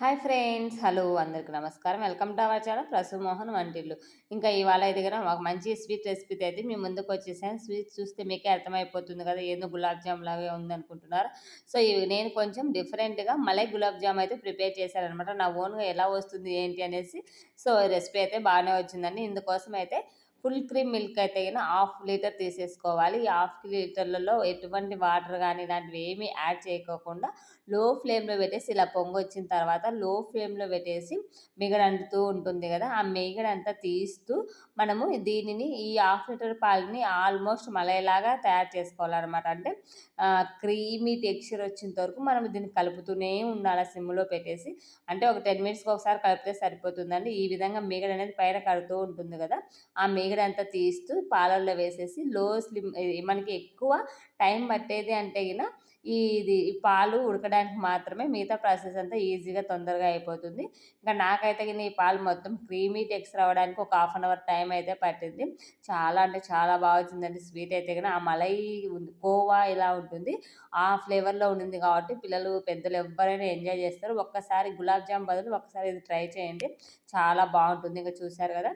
Hi friends. Hello అందరికి నమస్కారం. Welcome to our channel Prasumohan వంటిల్లు. ఇంకా ఇవాళ అయితే గన ఒక మంచి స్వీట్ రెసిపీతో అయితే మీ ముందుకు వచ్చేసాను. స్వీట్ చూస్తే మీకే అర్థమైపోతుంది కదా, ఏదో గులాబ్ జామ్ లాగే ఉందనుకుంటున్నారు. సో ఇవి నేను కొంచెం డిఫరెంట్గా మలై గులాబ్ జామ్ అయితే ప్రిపేర్ చేశాననమాట. నా ఓన్గా ఎలా వస్తుంది ఏంటి అనేసి. సో రెసిపీ అయితే బాగానే వచ్చిందండి. ఇందుకోసం అయితే ఫుల్ క్రీమ్ మిల్క్ అయితే గిన హాఫ్ లీటర్ తీసేసుకోవాలి. ఈ హాఫ్ లీటర్లలో ఎటువంటి వాటర్ కానీ ఇలాంటివి ఏమీ యాడ్ చేయకోకుండా లో ఫ్లేమ్లో పెట్టేసి ఇలా పొంగొచ్చిన తర్వాత లో ఫ్లేమ్లో పెట్టేసి మిగడంటుతూ ఉంటుంది కదా, ఆ మిగడంతా తీస్తూ మనము దీనిని ఈ హాఫ్ లీటర్ పాలని ఆల్మోస్ట్ మలైలాగా తయారు చేసుకోవాలన్నమాట. అంటే క్రీమీ టెక్స్చర్ వచ్చేంత వరకు మనం దీన్ని కలుపుతూనే ఉండాలి సిమ్లో పెట్టేసి. అంటే ఒక 10 మినిట్స్కి ఒకసారి కలిపితే సరిపోతుందండి. ఈ విధంగా మీగడ అనేది పైన కడుతూ ఉంటుంది కదా, ఆ మీగడంతా తీస్తూ పాలల్లో వేసేసి లో స్లిమ్, మనకి ఎక్కువ టైం పట్టేది అంటే గిన ఈ పాలు ఉడకడానికి మాత్రమే. మిగతా ప్రాసెస్ అంతా ఈజీగా తొందరగా అయిపోతుంది. ఇంకా నాకైతే గిన ఈ పాలు మొత్తం క్రీమీ టెక్స్చర్ అవ్వడానికి ఒక హాఫ్ అన్ అవర్ టైం అయితే పట్టింది. చాలా అంటే చాలా బాగా వచ్చిందండి స్వీట్ అయితే గిన. ఆ మలై కోవా ఇలా ఉంటుంది, ఆ ఫ్లేవర్లో ఉండింది కాబట్టి పిల్లలు పెద్దలు ఎవ్వరైనా ఎంజాయ్ చేస్తారు. ఒక్కసారి గులాబ్ జామ్ బదులు ఒక్కసారి ఇది ట్రై చేయండి, చాలా బాగుంటుంది. ఇంకా చూసారు కదా,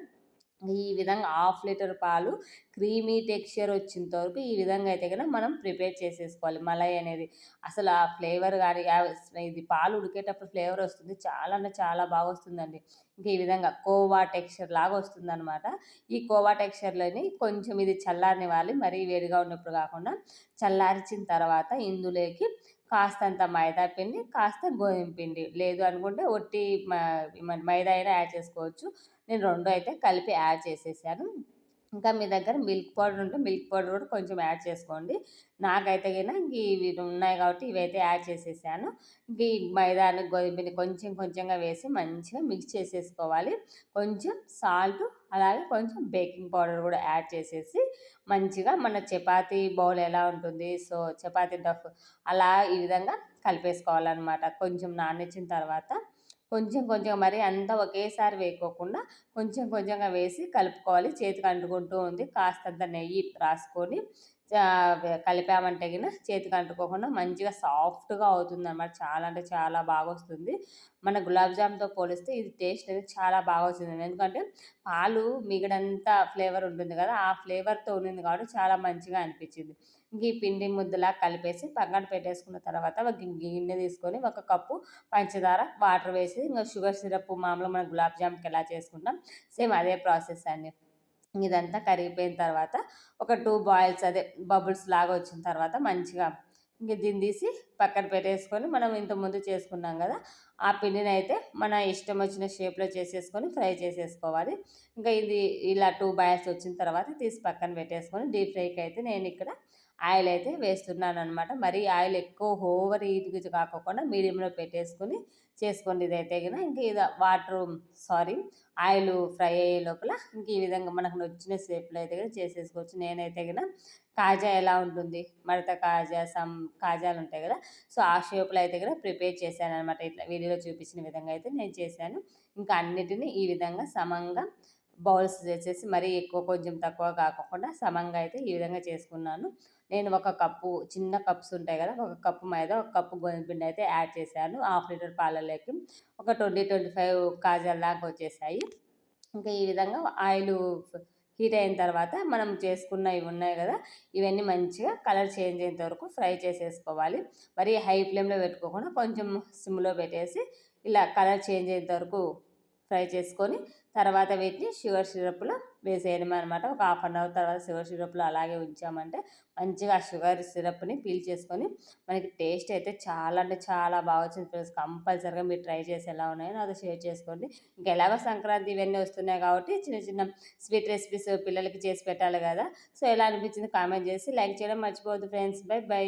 ఈ విధంగా హాఫ్ లీటర్ పాలు క్రీమీ టెక్స్చర్ వచ్చేంత వరకు ఈ విధంగా అయితే కనుక మనం ప్రిపేర్ చేసేసుకోవాలి. మలై అనేది అసలు ఆ ఫ్లేవర్ కానీ ఇది పాలు ఉడికేటప్పుడు ఫ్లేవర్ వస్తుంది, చాలా అంటే చాలా బాగా వస్తుందండి. ఇంకా ఈ విధంగా కోవా టెక్స్చర్ లాగా వస్తుందన్నమాట. ఈ కోవా టెక్స్చర్లోని కొంచెం ఇది చల్లారనివ్వాలి, మరీ వేడిగా ఉన్నప్పుడు కాకుండా. చల్లార్చిన తర్వాత ఇందులోకి కాస్తంత మైదా పిండి, కాస్త గోధుమ పిండి, లేదు అనుకుంటే ఒట్టి మైదా అయినా యాడ్ చేసుకోవచ్చు. నేను 2 అయితే కలిపి యాడ్ చేసేసాను. ఇంకా మీ దగ్గర మిల్క్ పౌడర్ ఉంటే మిల్క్ పౌడర్ కూడా కొంచెం యాడ్ చేసుకోండి. నాకైతే గిన ఇవి ఉన్నాయి కాబట్టి ఇవైతే యాడ్ చేసేసాను. ఇంక ఈ మైదాను గోధుమ పిండి కొంచెం కొంచెంగా వేసి మంచిగా మిక్స్ చేసేసుకోవాలి. కొంచెం సాల్ట్, అలాగే కొంచెం బేకింగ్ పౌడర్ కూడా యాడ్ చేసేసి మంచిగా మన చపాతీ బౌల్ ఎలా ఉంటుంది, సో చపాతీ డఫ్ అలా ఈ విధంగా కలిపేసుకోవాలన్నమాట. కొంచెం నానించిన తర్వాత కొంచెం కొంచెం, మరి అంతా ఒకేసారి వేయకోకుండా కొంచెం కొంచెంగా వేసి కలుపుకోవాలి. చేతికి అంటుకుంటూ ఉంది, కాస్తంత నెయ్యి రాసుకొని కలిపామంటే గిన చేతికి అంటుకోకుండా మంచిగా సాఫ్ట్గా అవుతుందన్నమాట. చాలా అంటే చాలా బాగా వస్తుంది. మన గులాబ్ జామ్తో పోలిస్తే ఇది టేస్ట్ అనేది చాలా బాగా వచ్చింది. ఎందుకంటే పాలు మిగడంతా ఫ్లేవర్ ఉంటుంది కదా, ఆ ఫ్లేవర్తో ఉండింది కాబట్టి చాలా మంచిగా అనిపించింది. ఇంక ఈ పిండి ముద్దలా కలిపేసి పక్కన పెట్టేసుకున్న తర్వాత ఒక గిన్నె తీసుకొని ఒక కప్పు పంచదార, వాటర్ వేసి ఇంకా షుగర్ సిరప్ మామూలుగా మనం గులాబ్ జామ్కి ఎలా చేసుకుంటాం సేమ్ అదే ప్రాసెస్ అండి. ఇదంతా కరిగిపోయిన తర్వాత ఒక 2 బాయిల్స్, అదే బబుల్స్ లాగా వచ్చిన తర్వాత మంచిగా ఇంక దీన్ని తీసి పక్కన పెట్టేసుకొని మనం ఇంతకుముందు చేసుకున్నాం కదా, ఆ పిండిని అయితే మన ఇష్టం వచ్చిన షేప్లో చేసేసుకొని ఫ్రై చేసేసుకోవాలి. ఇంకా ఇది ఇలా 2 బాయిల్స్ వచ్చిన తర్వాత తీసి పక్కన పెట్టేసుకొని డీప్ ఫ్రైకి అయితే నేను ఇక్కడ ఆయిల్ అయితే వేస్తున్నాను అనమాట. మరి ఆయిల్ ఎక్కువ ఓవర్ హీట్గా కాకుండా మీడియంలో పెట్టేసుకొని చేసుకోండి. ఇదైతే కనుక ఇంక ఇది ఆయిల్ ఫ్రై అయ్యే లోపల ఇంక ఈ విధంగా మనకు నచ్చిన షేప్లో అయితే కనుక చేసేసుకోవచ్చు. నేనైతే కనుక కాజా ఎలా ఉంటుంది, మడత కాజా, కాజాలు ఉంటాయి కదా, సో ఆ షేప్లో అయితే కనుక ప్రిపేర్ చేశాను అనమాట. ఇట్లా వీడియోలో చూపించిన విధంగా అయితే నేను చేశాను. ఇంకా అన్నిటినీ ఈ విధంగా సమంగా బౌల్స్ చేసేసి మరీ ఎక్కువ కొంచెం తక్కువ కాకుండా సమంగా అయితే ఈ విధంగా చేసుకున్నాను. నేను ఒక కప్పు, చిన్న కప్స్ ఉంటాయి కదా, ఒక కప్పు మైదా, ఒక కప్పు గోధుమ పిండి అయితే యాడ్ చేశాను. హాఫ్ లీటర్ పాలలోకి ఒక 20-25 కాజాల దాకా వచ్చేసాయి. ఇంకా ఈ విధంగా ఆయిల్ హీట్ అయిన తర్వాత మనం చేసుకున్న ఇవి ఉన్నాయి కదా, ఇవన్నీ మంచిగా కలర్ చేంజ్ అయ్యేంత వరకు ఫ్రై చేసేసుకోవాలి. మరి హై ఫ్లేమ్లో పెట్టుకోకుండా కొంచెం సిమ్లో పెట్టేసి ఇలా కలర్ చేంజ్ అయ్యేంత వరకు ఫ్రై చేసుకొని తర్వాత వీటిని షుగర్ సిరప్లో వేసేయడం అనమాట. ఒక హాఫ్ అన్ అవర్ తర్వాత షుగర్ సిరప్లో అలాగే ఉంచామంటే మంచిగా ఆ షుగర్ సిరప్ని పీల్ చేసుకొని మనకి టేస్ట్ అయితే చాలా అంటే చాలా బాగా వచ్చింది ఫ్రెండ్స్. కంపల్సరీగా మీరు ట్రై చేసి ఎలా ఉన్నాయో నాతో షేర్ చేసుకోండి. ఇంకా ఎలాగో సంక్రాంతి ఇవన్నీ వస్తున్నాయి కాబట్టి చిన్న చిన్న స్వీట్ రెసిపీస్ పిల్లలకి చేసి పెట్టాలి కదా. సో ఎలా అనిపించింది కామెంట్ చేసి లైక్ చేయడం మర్చిపోవద్దు ఫ్రెండ్స్. By by.